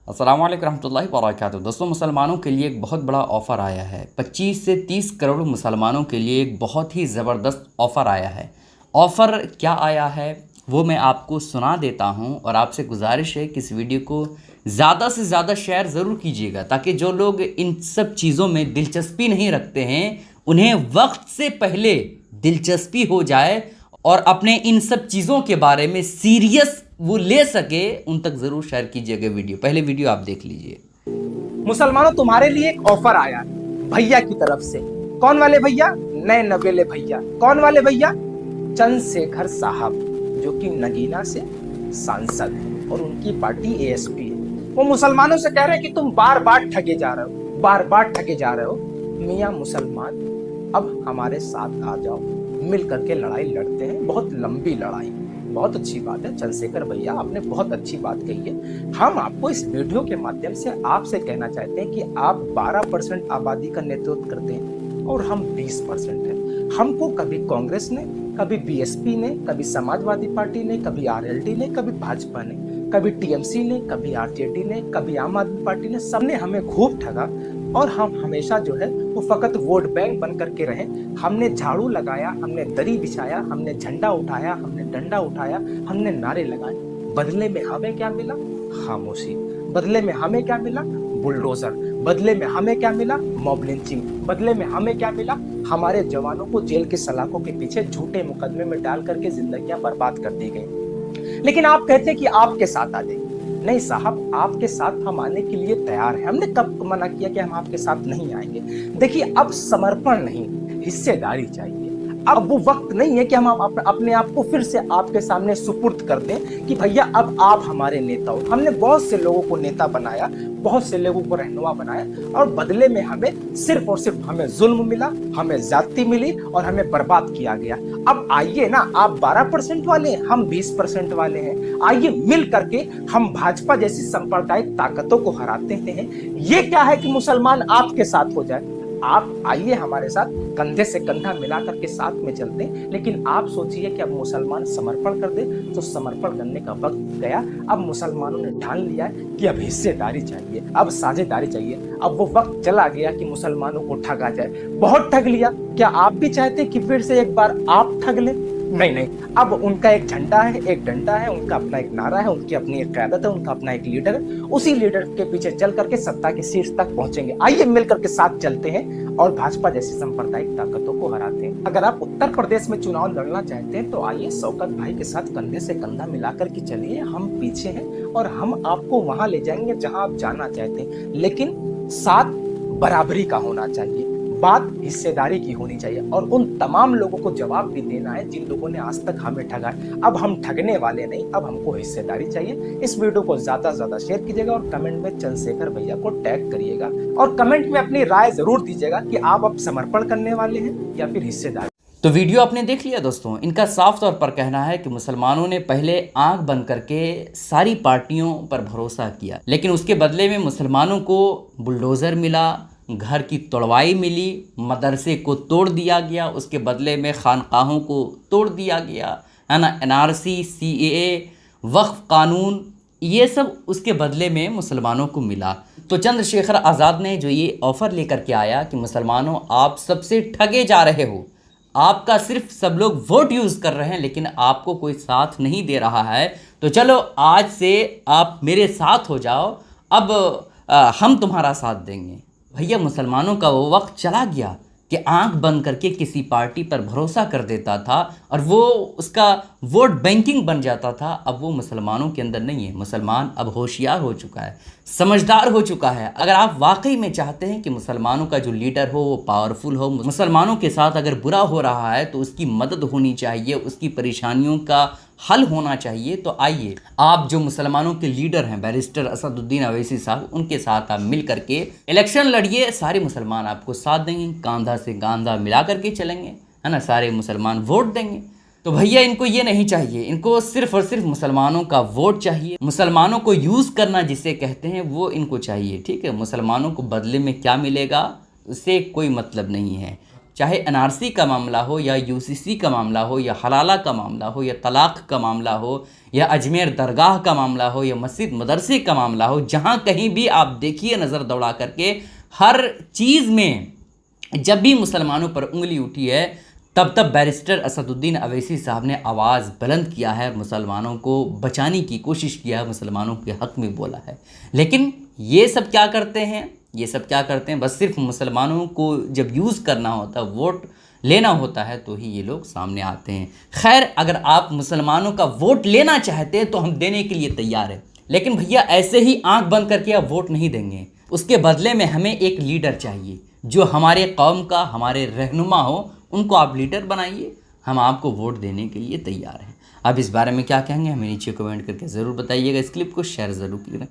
अस्सलाम वालेकुम रहमतुल्लाहि व बरकातहू। दोस्तों, मुसलमानों के लिए एक बहुत बड़ा ऑफ़र आया है। 25 से 30 करोड़ मुसलमानों के लिए एक बहुत ही ज़बरदस्त ऑफ़र आया है। ऑफ़र क्या आया है वो मैं आपको सुना देता हूं, और आपसे गुजारिश है कि इस वीडियो को ज़्यादा से ज़्यादा शेयर ज़रूर कीजिएगा, ताकि जो लोग इन सब चीज़ों में दिलचस्पी नहीं रखते हैं उन्हें वक्त से पहले दिलचस्पी हो जाए और अपने इन सब चीज़ों के बारे में सीरियस वो ले सके। उन तक ज़रूर शेयर कीजिएगा वीडियो। पहले वीडियो आप देख लीजिए। मुसलमानों, तुम्हारे लिए एक ऑफर आया है भैया की तरफ से। कौन वाले भैया? नए नवेले भैया। कौन वाले भैया? चंद्रशेखर साहब, जो कि नगीना से सांसद हैं और उनकी पार्टी एएसपी है। वो मुसलमानों से कह रहे हैं कि तुम बार बार ठगे जा रहे हो, बार बार ठगे जा रहे हो। मियाँ मुसलमान, अब हमारे साथ आ जाओ, मिल करके लड़ाई लड़ते हैं। बहुत लंबी लड़ाई। बहुत अच्छी बात है चंद्रशेखर भैया, आपने बहुत अच्छी बात कही है। हम आपको इस वीडियो के माध्यम से आपसे कहना चाहते हैं कि आप 12% आबादी का नेतृत्व करते हैं और हम 20% हैं। हमको कभी कांग्रेस ने, कभी बीएसपी ने, कभी समाजवादी पार्टी ने, कभी आरएलडी ने, कभी भाजपा ने, कभी टीएमसी ने, कभी आरजेडी ने, कभी आम आदमी पार्टी ने, सबने हमें खूब ठगा। और हम हमेशा जो है वो फकत वोट बैंक बन करके रहे। हमने झाड़ू लगाया, हमने दरी बिछाया, हमने झंडा उठाया, हमने डंडा उठाया, हमने नारे लगाए। बदले में हमें क्या मिला? खामोशी। बदले में हमें क्या मिला? बुलडोजर। बदले में हमें क्या मिला? Mob lynching. बदले में हमें क्या मिला? हमारे जवानों को जेल के सलाखों के पीछे झूठे मुकदमे में डाल करके जिंदगियां बर्बाद कर दी गई। लेकिन आप कहते हैं कि आपके साथ आ जाइए। नहीं साहब, आपके साथ हम आने के लिए तैयार हैं। हमने कब मना किया कि हम आपके साथ नहीं आएंगे? देखिए, अब समर्पण नहीं, हिस्सेदारी चाहिए। अब वो वक्त नहीं है कि हम अपने आप को फिर से आपके सामने सुपुर्द कर दें कि भैया अब आप हमारे नेता हो। हमने बहुत से लोगों को नेता बनाया, बहुत से लोगों को रहनुमा बनाया, और बदले में हमें सिर्फ और सिर्फ हमें जुल्म मिला, हमें ज्यादती मिली और हमें बर्बाद किया गया। अब आइए ना, आप 12% वाले हैं, हम 20% वाले हैं। आइए मिल करके हम भाजपा जैसी सांप्रदायिक ताकतों को हराते हैं। ये क्या है कि मुसलमान आपके साथ हो जाए। आप आइए हमारे साथ, कंधे से कंधा मिला करके साथ में चलते हैं। लेकिन आप सोचिए कि अब मुसलमान समर्पण कर दे, तो समर्पण करने का वक्त गया। अब मुसलमानों ने ठान लिया है कि अब हिस्सेदारी चाहिए, अब साझेदारी चाहिए। अब वो वक्त चला गया कि मुसलमानों को ठगा जाए। बहुत ठग लिया। क्या आप भी चाहते कि फिर से एक बार आप ठग लें? नहीं नहीं, अब उनका एक झंडा है, एक डंडा है, उनका अपना एक नारा है, उनकी अपनी एक क़यादत है, उनका अपना एक लीडर है। उसी लीडर के पीछे चल करके सत्ता के शीर्ष तक पहुंचेंगे। आइए मिल करके साथ चलते हैं और भाजपा जैसी सांप्रदायिक ताकतों को हराते हैं। अगर आप उत्तर प्रदेश में चुनाव लड़ना चाहते हैं तो आइए शौकत भाई के साथ कंधे से कंधा मिला करके चलिए। हम पीछे हैं और हम आपको वहां ले जाएंगे जहां आप जाना चाहते हैं। लेकिन साथ बराबरी का होना चाहिए, बात हिस्सेदारी की होनी चाहिए, और उन तमाम लोगों को जवाब भी देना है जिन लोगों ने आज तक हमें ठगा है। अब हम ठगने वाले नहीं, अब हमको हिस्सेदारी चाहिए। इस वीडियो को ज्यादा से ज्यादा शेयर कीजिएगा और कमेंट में चंद्रशेखर भैया को टैग करिएगा, और कमेंट में अपनी राय जरूर दीजिएगा कि आप अब समर्पण करने वाले हैं या फिर हिस्सेदारी। तो वीडियो आपने देख लिया दोस्तों। इनका साफ तौर पर कहना है कि मुसलमानों ने पहले आंख बंद करके सारी पार्टियों पर भरोसा किया, लेकिन उसके बदले में मुसलमानों को बुलडोज़र मिला, घर की तोड़वाई मिली, मदरसे को तोड़ दिया गया, उसके बदले में खानकाहों को तोड़ दिया गया, है ना। एनआरसी, सीएए, वक्फ कानून, ये सब उसके बदले में मुसलमानों को मिला। तो चंद्रशेखर आज़ाद ने जो ये ऑफ़र लेकर के आया कि मुसलमानों आप सबसे ठगे जा रहे हो, आपका सिर्फ सब लोग वोट यूज़ कर रहे हैं लेकिन आपको कोई साथ नहीं दे रहा है, तो चलो आज से आप मेरे साथ हो जाओ, अब हम तुम्हारा साथ देंगे। भैया, मुसलमानों का वो वक्त चला गया कि आंख बंद करके किसी पार्टी पर भरोसा कर देता था और वो उसका वोट बैंकिंग बन जाता था। अब वो मुसलमानों के अंदर नहीं है। मुसलमान अब होशियार हो चुका है, समझदार हो चुका है। अगर आप वाकई में चाहते हैं कि मुसलमानों का जो लीडर हो वो पावरफुल हो, मुसलमानों के साथ अगर बुरा हो रहा है तो उसकी मदद होनी चाहिए, उसकी परेशानियों का हल होना चाहिए, तो आइए आप जो मुसलमानों के लीडर हैं बैरिस्टर असदुद्दीन अवैसी साहब, उनके साथ आप मिल करके इलेक्शन लड़िए। सारे मुसलमान आपको साथ देंगे, कांधा से कांधा मिला करके चलेंगे, है ना। सारे मुसलमान वोट देंगे। तो भैया, इनको ये नहीं चाहिए, इनको सिर्फ और सिर्फ मुसलमानों का वोट चाहिए। मुसलमानों को यूज़ करना जिसे कहते हैं वो इनको चाहिए, ठीक है। मुसलमानों को बदले में क्या मिलेगा उससे कोई मतलब नहीं है। चाहे एनआरसी का मामला हो या यूसीसी का मामला हो या हलाला का मामला हो या तलाक का मामला हो या अजमेर दरगाह का मामला हो या मस्जिद मदरसे का मामला हो, जहाँ कहीं भी आप देखिए नज़र दौड़ा करके, हर चीज़ में जब भी मुसलमानों पर उंगली उठी है तब तब बैरिस्टर असदुद्दीन अवैसी साहब ने आवाज़ बुलंद किया है, मुसलमानों को बचाने की कोशिश किया है, मुसलमानों के हक़ में बोला है। लेकिन ये सब क्या करते हैं, बस सिर्फ मुसलमानों को जब यूज़ करना होता है, वोट लेना होता है, तो ही ये लोग सामने आते हैं। खैर, अगर आप मुसलमानों का वोट लेना चाहते हैं तो हम देने के लिए तैयार हैं, लेकिन भैया ऐसे ही आंख बंद करके आप वोट नहीं देंगे। उसके बदले में हमें एक लीडर चाहिए जो हमारे कौम का, हमारे रहनुमा हो। उनको आप लीडर बनाइए, हम आपको वोट देने के लिए तैयार हैं। अब इस बारे में क्या कहेंगे हमें नीचे कमेंट करके ज़रूर बताइएगा। इस क्लिप को शेयर ज़रूर कीजिएगा।